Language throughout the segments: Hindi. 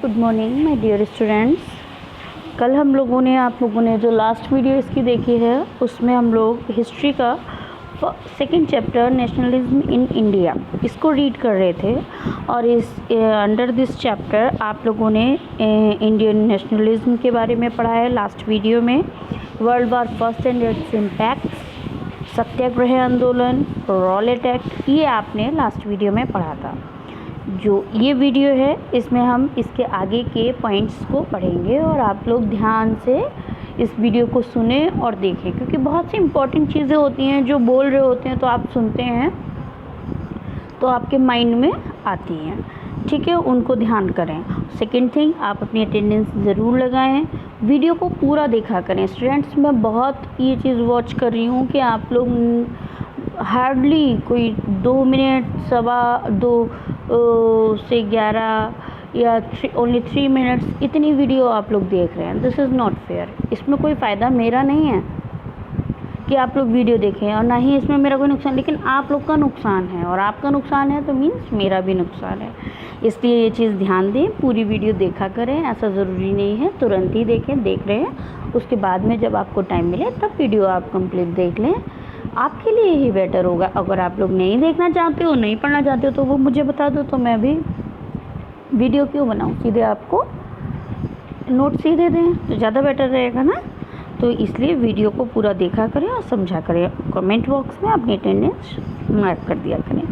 Good morning my dear students. कल हम लोगों ने आप लोगों ने जो लास्ट वीडियो इसकी देखी है उसमें हम लोग हिस्ट्री का second chapter nationalism in India इसको रीड कर रहे थे और इस अंडर दिस चैप्टर आप लोगों ने इंडियन नेशनलिज्म के बारे में पढ़ा है। लास्ट वीडियो में world war first and its impact, Satyagraha आंदोलन, रॉलेट एक्ट, ये आपने लास्ट वीडियो में पढ़ा था। जो ये वीडियो है इसमें हम इसके आगे के पॉइंट्स को पढ़ेंगे और आप लोग ध्यान से इस वीडियो को सुने और देखें, क्योंकि बहुत सी इम्पोर्टेंट चीज़ें होती हैं जो बोल रहे होते हैं तो आप सुनते हैं तो आपके माइंड में आती हैं, ठीक है, उनको ध्यान करें। सेकंड थिंग, आप अपनी अटेंडेंस ज़रूर लगाएं, वीडियो को पूरा देखा करें। स्टूडेंट्स, मैं बहुत ये चीज़ वॉच कर रही हूँ कि आप लोग हार्डली कोई 2 मिनट, सवा 2 से 11 या ओनली 3 मिनट्स इतनी वीडियो आप लोग देख रहे हैं। This is not fair. इसमें कोई फ़ायदा मेरा नहीं है कि आप लोग वीडियो देखें और ना ही इसमें मेरा कोई नुकसान, लेकिन आप लोग का नुकसान है और आपका नुकसान है तो मीन्स मेरा भी नुकसान है। इसलिए ये चीज़ ध्यान दें, पूरी वीडियो देखा करें। ऐसा ज़रूरी नहीं है तुरंत ही देखें, देख रहे हैं उसके बाद में जब आपको टाइम मिले तब वीडियो आप कंप्लीट देख लें, आपके लिए ही बेटर होगा। अगर आप लोग नहीं देखना चाहते हो, नहीं पढ़ना चाहते हो तो वो मुझे बता दो, तो मैं भी वीडियो क्यों बनाऊँ, सीधे आपको नोट्स ही दे दें तो ज़्यादा बेटर रहेगा ना। तो इसलिए वीडियो को पूरा देखा करें और समझा करें। कमेंट बॉक्स में अपनी अटेंडेंस मार्क कर दिया करें।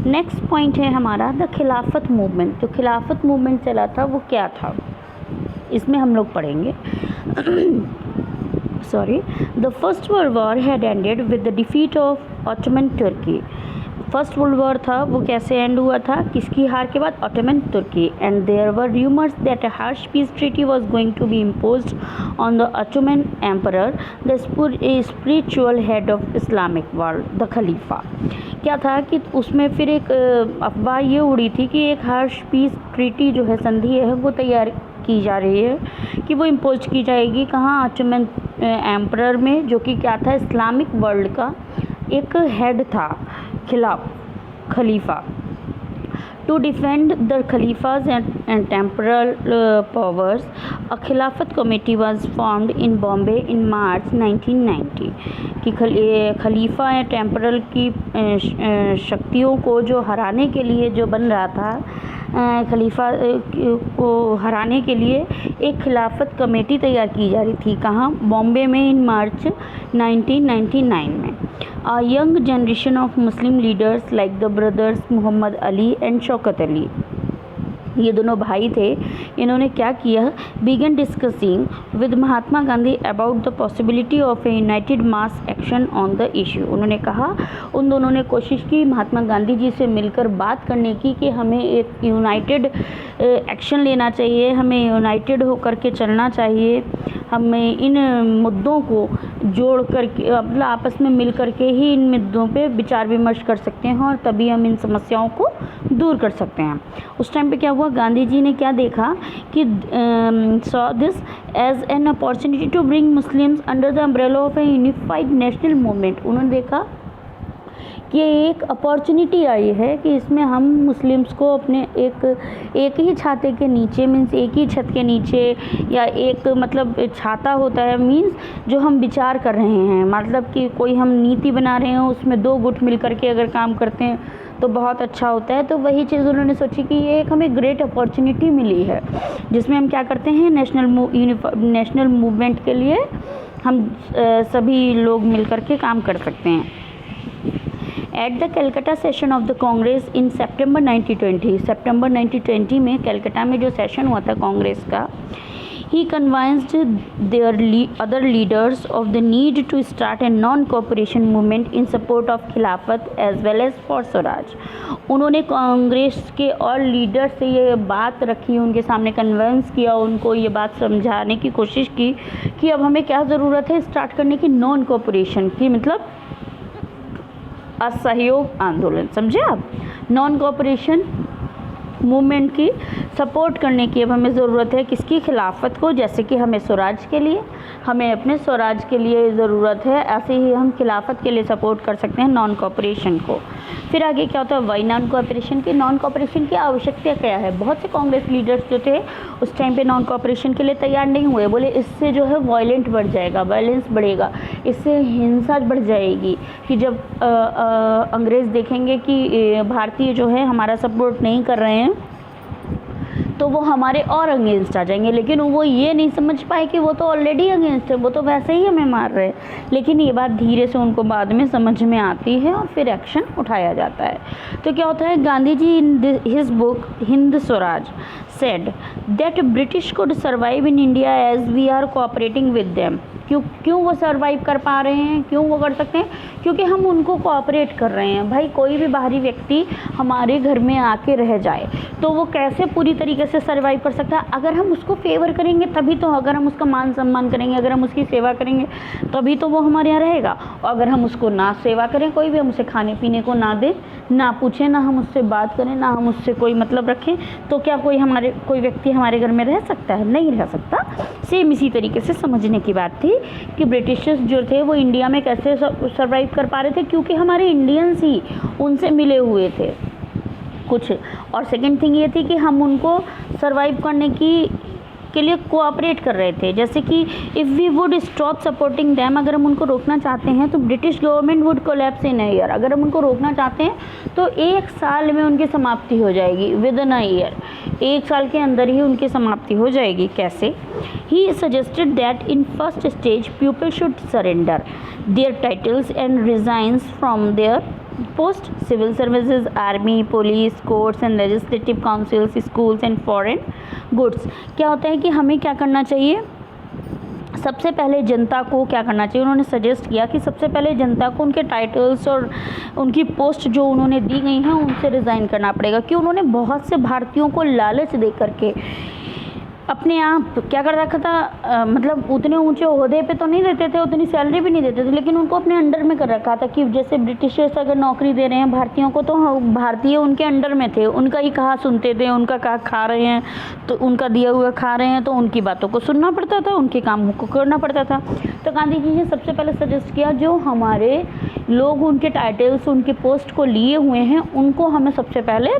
नेक्स्ट पॉइंट है हमारा द खिलाफत मूवमेंट। जो खिलाफत मूवमेंट चला था वो क्या था, इसमें हम लोग पढ़ेंगे। The First World War had ended with the defeat of Ottoman Turkey. First world war था वो कैसे एंड हुआ था, किसकी हार के बाद, ऑटोमन तुर्की। And there were rumours that a harsh peace treaty was going to be imposed on the Ottoman emperor the spiritual head of Islamic world the खलीफा। क्या था कि उसमें फिर एक अफवाह ये उड़ी थी कि एक हार्श पीस ट्रीटी जो है, संधि है, वो तैयार की जा रही है कि वो इम्पोज की जाएगी कहाँ, ऑटोमन एम्परर में, जो कि क्या था, इस्लामिक वर्ल्ड का एक हेड था, खलीफा। टू डिफेंड द खलीफाज and temporal powers a Khilafat committee was formed in Bombay in March 1990। कि खलीफा या टेम्परल की शक्तियों को जो हराने के लिए जो बन रहा था, खलीफा को हराने के लिए एक खिलाफत कमेटी तैयार की जा रही थी, कहाँ, बॉम्बे में, इन मार्च 1999 में। A young generation of Muslim leaders like the brothers Muhammad Ali and Shaukat Ali, ये दोनों भाई थे, इन्होंने क्या किया, began discussing with Mahatma Gandhi about the possibility of a united mass action on the issue. उन्होंने कहा, उन दोनों ने कोशिश की महात्मा गांधी जी से मिलकर बात करने की कि हमें एक यूनाइटेड एक्शन लेना चाहिए, हमें यूनाइटेड होकर के चलना चाहिए, हमें इन मुद्दों को जोड़ करके, मतलब आपस में मिल करके ही इन मुद्दों पे विचार विमर्श कर सकते हैं और तभी हम इन समस्याओं को दूर कर सकते हैं। उस टाइम पे क्या हुआ, गांधी जी ने क्या देखा कि saw this as an opportunity to bring Muslims under the umbrella of a unified national movement. उन्होंने देखा कि एक अपॉर्चुनिटी आई है कि इसमें हम मुस्लिम्स को अपने एक ही छाते के नीचे, मीन्स एक ही छत के नीचे, या एक मतलब छाता होता है, मीन्स जो हम विचार कर रहे हैं, मतलब कि कोई हम नीति बना रहे हैं, उसमें 2 गुट मिल करके अगर काम करते हैं तो बहुत अच्छा होता है। तो वही चीज़ उन्होंने सोची कि ये एक हमें ग्रेट अपॉर्चुनिटी मिली है जिसमें हम क्या करते हैं, नेशनल मूवमेंट के लिए हम सभी लोग मिल करके काम कर सकते हैं। At the Calcutta session of the Congress in सितंबर 1920 में कलकत्ता में जो सेशन हुआ था कांग्रेस का, he convinced their other leaders of the need to start a non-cooperation movement in support of खिलाफत as well as for Swaraj. उन्होंने कांग्रेस के और लीडर से ये बात रखी, उनके सामने कन्विंस किया, उनको ये बात समझाने की कोशिश की कि अब हमें क्या ज़रूरत है स्टार्ट करने की, नॉन कोऑपरेशन की, मतलब असहयोग आंदोलन, समझे आप, नॉन कोऑपरेशन मूवमेंट की सपोर्ट करने की अब हमें ज़रूरत है किसकी, खिलाफत को। जैसे कि हमें स्वराज के लिए, हमें अपने स्वराज के लिए ज़रूरत है, ऐसे ही हम खिलाफत के लिए सपोर्ट कर सकते हैं नॉन कॉपरेशन को। फिर आगे क्या होता है, वाई नॉन कॉपरेशन की। नॉन कॉपरेशन की आवश्यकता क्या है, बहुत से कांग्रेस लीडर्स जो थे उस टाइम पे नॉन कॉपरेशन के लिए तैयार नहीं हुए, बोले इससे जो है वायलेंट बढ़ जाएगा, वायलेंस बढ़ेगा, इससे हिंसा बढ़ जाएगी, कि जब अंग्रेज़ देखेंगे कि भारतीय जो है हमारा सपोर्ट नहीं कर रहे हैं तो वो हमारे और अगेंस्ट आ जाएंगे। लेकिन वो ये नहीं समझ पाए कि वो तो ऑलरेडी अगेंस्ट है, वो तो वैसे ही हमें मार रहे हैं। लेकिन ये बात धीरे से उनको बाद में समझ में आती है और फिर एक्शन उठाया जाता है। तो क्या होता है, Gandhi ji in his book Hind Swaraj said that British could survive in India as we are cooperating with them. क्यों वो सर्वाइव कर पा रहे हैं, क्यों वो कर सकते हैं, क्योंकि हम उनको कोऑपरेट कर रहे हैं। भाई कोई भी बाहरी व्यक्ति हमारे घर में आके रह जाए तो वो कैसे पूरी तरीके से सर्वाइव कर सकता है, अगर हम उसको फेवर करेंगे तभी तो, अगर हम उसका मान सम्मान करेंगे, अगर हम उसकी सेवा करेंगे तभी तो वो हमारे यहाँ रहेगा। और अगर हम उसको ना सेवा करें, कोई भी हम उसे खाने पीने को ना दे, ना पूछें, ना हम उससे बात करें, ना हम उससे कोई मतलब रखें, तो क्या कोई व्यक्ति हमारे घर में रह सकता है, नहीं रह सकता। सेम इसी तरीके से समझने की बात थी कि ब्रिटिशर्स जो थे वो इंडिया में कैसे सर्वाइव कर पा रहे थे, क्योंकि हमारे इंडियंस ही उनसे मिले हुए थे कुछ। और सेकंड थिंग ये थी कि हम उनको सर्वाइव करने के लिए कोऑपरेट कर रहे थे। जैसे कि if we would stop supporting them, अगर हम उनको रोकना चाहते हैं तो British government would collapse in a year. अगर हम उनको रोकना चाहते हैं तो 1 साल में उनकी समाप्ति हो जाएगी, विद इन अ ईयर, 1 साल के अंदर ही उनकी समाप्ति हो जाएगी। कैसे? He suggested that in first stage people should surrender their titles and resigns from their post, civil services, army, police, courts and legislative councils, schools and foreign goods. क्या होता है कि हमें क्या करना चाहिए, सबसे पहले जनता को क्या करना चाहिए, उन्होंने सजेस्ट किया कि सबसे पहले जनता को उनके टाइटल्स और उनकी पोस्ट जो उन्होंने दी गई हैं उनसे रिज़ाइन करना पड़ेगा। कि उन्होंने बहुत से भारतीयों को लालच दे करके अपने आप क्या कर रखा था, मतलब उतने ऊंचे ओहदे पे तो नहीं देते थे, उतनी सैलरी भी नहीं देते थे, लेकिन उनको अपने अंडर में कर रखा था। कि जैसे ब्रिटिशर्स अगर नौकरी दे रहे हैं भारतीयों को, तो भारतीय उनके अंडर में थे, उनका ही कहा सुनते थे, उनका कहा खा रहे हैं तो उनका दिया हुआ खा रहे हैं, तो उनकी बातों को सुनना पड़ता था, उनके काम को करना पड़ता था। तो गांधी जी ने सबसे पहले सजेस्ट किया जो हमारे लोग उनके टाइटल्स उनके पोस्ट को लिए हुए हैं उनको हमें सबसे पहले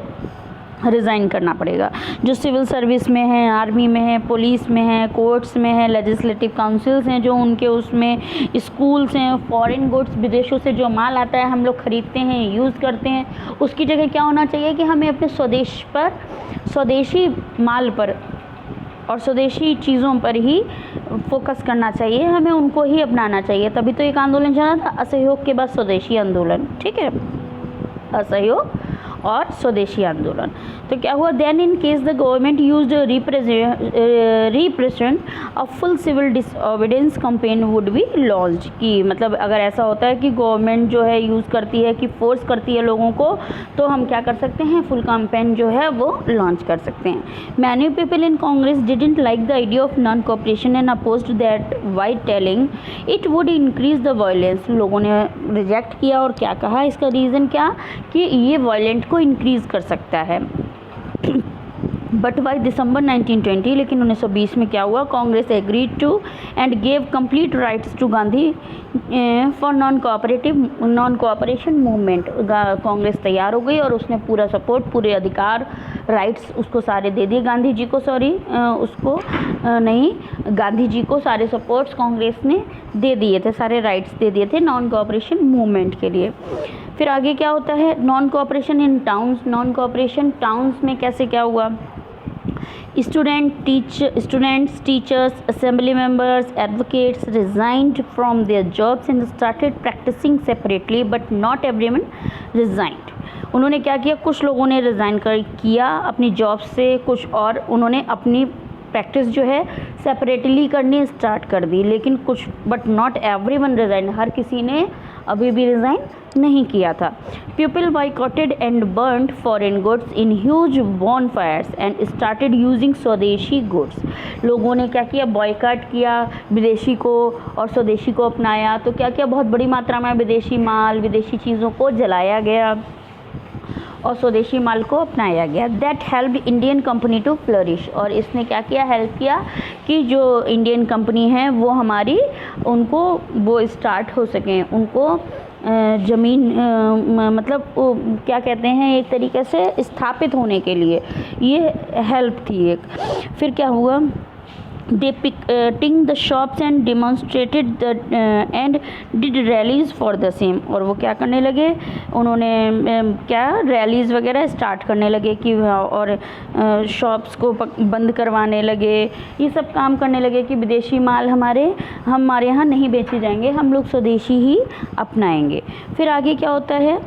रिज़ाइन करना पड़ेगा। जो सिविल सर्विस में है, आर्मी में है, पुलिस में है, कोर्ट्स में है, लेजिस्लेटिव काउंसिल्स हैं जो उनके उसमें, स्कूल्स हैं, फॉरेन गुड्स, विदेशों से जो माल आता है हम लोग ख़रीदते हैं, यूज़ करते हैं, उसकी जगह क्या होना चाहिए कि हमें अपने स्वदेश पर, स्वदेशी माल पर और स्वदेशी चीज़ों पर ही फोकस करना चाहिए, हमें उनको ही अपनाना चाहिए। तभी तो एक आंदोलन चला था, असहयोग के बाद स्वदेशी आंदोलन। ठीक है, असहयोग और स्वदेशी आंदोलन। तो क्या हुआ, then in case the government used repression a full civil disobedience campaign would be launch. की मतलब अगर ऐसा होता है कि गवर्नमेंट जो है यूज़ करती है, कि फोर्स करती है लोगों को, तो हम क्या कर सकते हैं, फुल कैंपेन जो है वो लॉन्च कर सकते हैं। Many people in Congress didn't like the idea of non cooperation and opposed that by telling it would increase the violence. लोगों ने रिजेक्ट किया और क्या कहा, इसका रीज़न क्या कि ये वायलेंट को इंक्रीज़ कर सकता है। बट बाई दिसंबर 1920, लेकिन 1920 में क्या हुआ, Congress agreed to and gave complete rights to Gandhi for non cooperation movement. Congress तैयार हो गई और उसने पूरा सपोर्ट, पूरे अधिकार, राइट्स उसको सारे दे दिए गांधी जी को, गांधी जी को सारे सपोर्ट्स कांग्रेस ने दे दिए थे, सारे राइट्स दे दिए थे नॉन कोऑपरेशन मूवमेंट के लिए। फिर आगे क्या होता है, नॉन कोऑपरेशन इन टाउन्स। नॉन कोऑपरेशन टाउन्स में कैसे क्या हुआ, students, teachers, assembly members, advocates resigned from their jobs and started practicing separately, but not everyone resigned. उन्होंने क्या किया, कुछ लोगों ने रिज़ाइन किया अपनी जॉब से, कुछ और उन्होंने अपनी प्रैक्टिस जो है सेपरेटली करनी स्टार्ट कर दी, लेकिन कुछ, बट नॉट एवरीवन रिज़ाइन, हर किसी ने अभी भी रिज़ाइन नहीं किया था। People boycotted and burned foreign goods in huge bonfires and started using swadeshi goods. लोगों ने क्या किया, बॉयकॉट किया विदेशी को और स्वदेशी को अपनाया। तो क्या किया, बहुत बड़ी मात्रा में विदेशी माल, विदेशी चीज़ों को जलाया गया और स्वदेशी माल को अपनाया गया। That help Indian company to flourish, और इसने क्या किया, हेल्प किया कि जो इंडियन कंपनी है वो हमारी, उनको वो स्टार्ट हो सकें, उनको ज़मीन मतलब क्या कहते हैं, एक तरीके से स्थापित होने के लिए ये हेल्प थी एक। फिर क्या हुआ, they picketing the shops and demonstrated the and did rallies for the same, और वो क्या करने लगे, उन्होंने क्या रैलीज वगैरह स्टार्ट करने लगे कि, और शॉप्स को बंद करवाने लगे, ये सब काम करने लगे कि विदेशी माल हमारे यहाँ नहीं बेचे जाएंगे, हम लोग स्वदेशी ही अपनाएंगे। फिर आगे क्या होता है,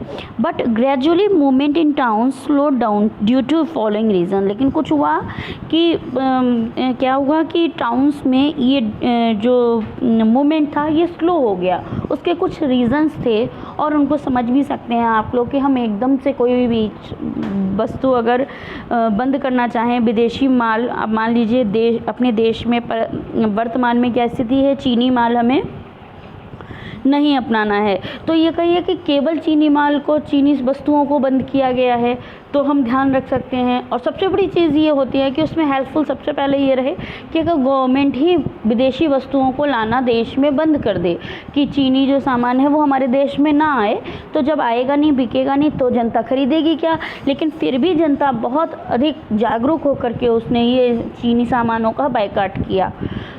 but gradually movement in town slow down due to following reason, लेकिन कुछ हुआ कि क्या हुआ कि टाउन्स में ये जो मूवमेंट था ये स्लो हो गया। उसके कुछ रीज़न्स थे, और उनको समझ भी सकते हैं आप लोग कि हम एकदम से कोई भी वस्तु अगर बंद करना चाहें, विदेशी माल, अब मान लीजिए अपने देश में वर्तमान में क्या स्थिति है, चीनी माल हमें नहीं अपनाना है, तो ये कहिए कि केवल चीनी माल को, चीनी वस्तुओं को बंद किया गया है, तो हम ध्यान रख सकते हैं। और सबसे बड़ी चीज़ ये होती है कि उसमें हेल्पफुल सबसे पहले ये रहे कि अगर गवर्नमेंट ही विदेशी वस्तुओं को लाना देश में बंद कर दे, कि चीनी जो सामान है वो हमारे देश में ना आए, तो जब आएगा नहीं, बिकेगा नहीं, तो जनता खरीदेगी क्या। लेकिन फिर भी जनता बहुत अधिक जागरूक होकर के उसने ये चीनी सामानों का बायकॉट किया।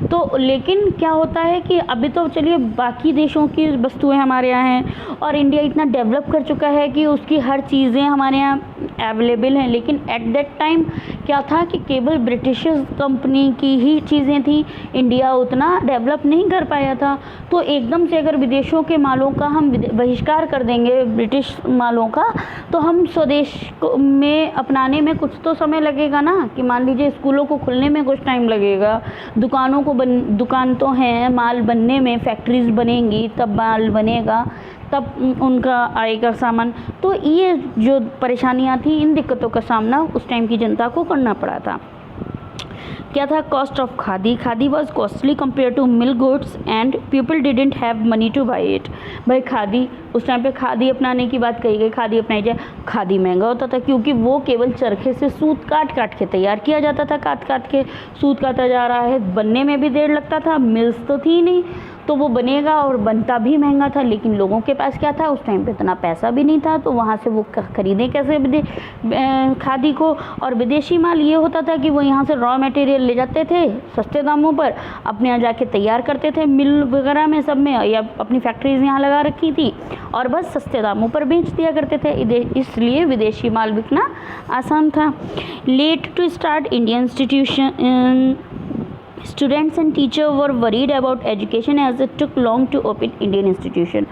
तो लेकिन क्या होता है कि अभी तो चलिए बाकी देशों की वस्तुएं हमारे यहाँ हैं, और इंडिया इतना डेवलप कर चुका है कि उसकी हर चीज़ें हमारे यहाँ अवेलेबल हैं, लेकिन एट दैट टाइम क्या था कि केवल ब्रिटिश कंपनी की ही चीज़ें थी, इंडिया उतना डेवलप नहीं कर पाया था। तो एकदम से अगर विदेशों के मालों का हम बहिष्कार कर देंगे, ब्रिटिश मालों का, तो हम स्वदेश में अपनाने में कुछ तो समय लगेगा ना, कि मान लीजिए स्कूलों को खुलने में कुछ टाइम लगेगा, दुकानों को दुकान तो हैं, माल बनने में, फैक्ट्रीज बनेंगी तब माल बनेगा, तब उनका आएगा सामान। तो ये जो परेशानियां थी, इन दिक्कतों का सामना उस टाइम की जनता को करना पड़ा था। क्या था, cost of khadi, khadi was costly compare to mill goods and people didn't have money to buy it. भाई खादी, उस टाइम पे खादी अपनाने की बात कही गई, खादी अपनाई जाए, खादी महंगा होता था, क्योंकि वो केवल चरखे से सूत काट काट के तैयार किया जाता था, काट काट के सूत काटा जा रहा है, बनने में भी देर लगता था, मिल्स तो थी नहीं, तो वो बनेगा और बनता भी महंगा था। लेकिन लोगों के पास क्या था, उस टाइम पे इतना पैसा भी नहीं था, तो वहाँ से वो खरीदें कैसे खादी को। और विदेशी माल ये होता था कि वो यहाँ से रॉ मटेरियल ले जाते थे सस्ते दामों पर, अपने यहाँ जाके तैयार करते थे मिल वगैरह में, सब में, या अपनी फैक्ट्रीज यहाँ लगा रखी थी, और बस सस्ते दामों पर बेच दिया करते थे, इसलिए विदेशी माल बिकना आसान था। Late to start Indian institution, students and teachers were worried about education as it took long to open Indian institution।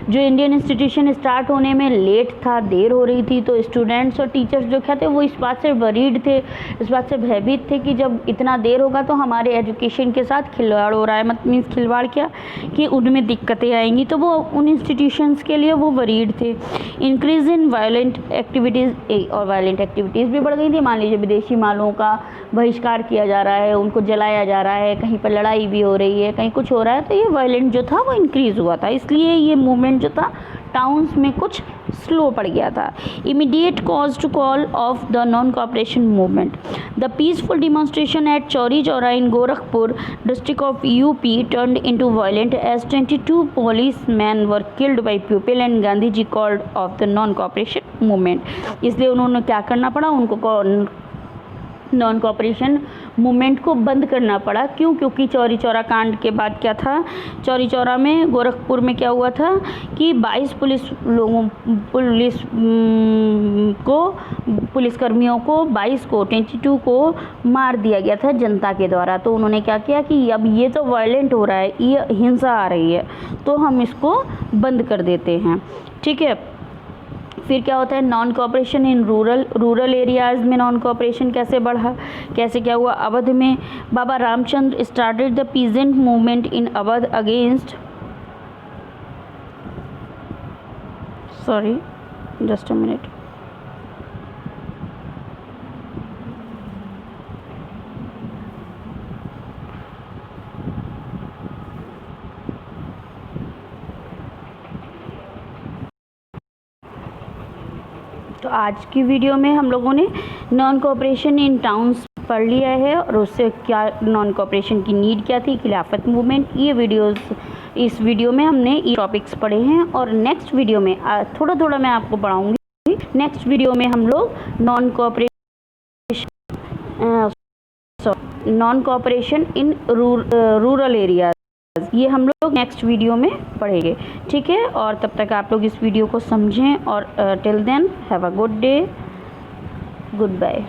जो इंडियन इंस्टीट्यूशन स्टार्ट होने में लेट था, देर हो रही थी, तो स्टूडेंट्स और टीचर्स जो क्या थे वो इस बात से वरीड थे, इस बात से भयभीत थे कि जब इतना देर होगा तो हमारे एजुकेशन के साथ खिलवाड़ हो रहा है। मत मीन्स खिलवाड़ क्या, कि उनमें दिक्कतें आएंगी, तो वो उन इंस्टीट्यूशंस के लिए वो वरीड थे। इंक्रीज इन वायलेंट एक्टिविटीज़, और वायलेंट एक्टिविटीज़ भी बढ़ गई थी। मान लीजिए विदेशी मालों का बहिष्कार किया जा रहा है, उनको जलाया जा रहा है, कहीं पर लड़ाई भी हो रही है, कहीं कुछ हो रहा है, तो ये वायलेंट जो था वो इंक्रीज़ हुआ था, इसलिए ये मूवमेंट जो था टाउन्स में कुछ स्लो पड़ गया था। Immediate cause to call off the non cooperation movement, the peaceful demonstration at Chauri Chaura in Gorakhpur district of UP turned into violent as 22 policemen were killed by people and Gandhi ji called off the non cooperation movement. इसलिए उन्होंने क्या करना पड़ा, उनको नॉन कॉपरेशन मूवमेंट को बंद करना पड़ा। क्यों? क्योंकि चौरी चौरा कांड के बाद क्या था, चौरी चौरा में गोरखपुर में क्या हुआ था कि 22 पुलिसकर्मियों को 22 को मार दिया गया था जनता के द्वारा। तो उन्होंने क्या किया कि अब ये तो वायलेंट हो रहा है, ये हिंसा आ रही है, तो हम इसको बंद कर देते हैं। ठीक है, फिर क्या होता है, non cooperation in rural areas में नॉन कॉपरेशन कैसे बढ़ा, कैसे क्या हुआ। अवध में Baba Ramchandra started the peasant movement in Awadh against, sorry just a minute, तो आज की वीडियो में हम लोगों ने नॉन कोऑपरेशन इन टाउन्स पढ़ लिया है और उससे क्या नॉन कोऑपरेशन की नीड क्या थी, खिलाफत मूवमेंट, इस वीडियो में हमने ये टॉपिक्स पढ़े हैं। और नेक्स्ट वीडियो में थोड़ा थोड़ा मैं आपको पढ़ाऊँगी। नेक्स्ट वीडियो में हम लोग non cooperation in rural area, ये हम लोग नेक्स्ट वीडियो में पढ़ेंगे, ठीक है। और तब तक आप लोग इस वीडियो को समझें और till then have a good day, good bye.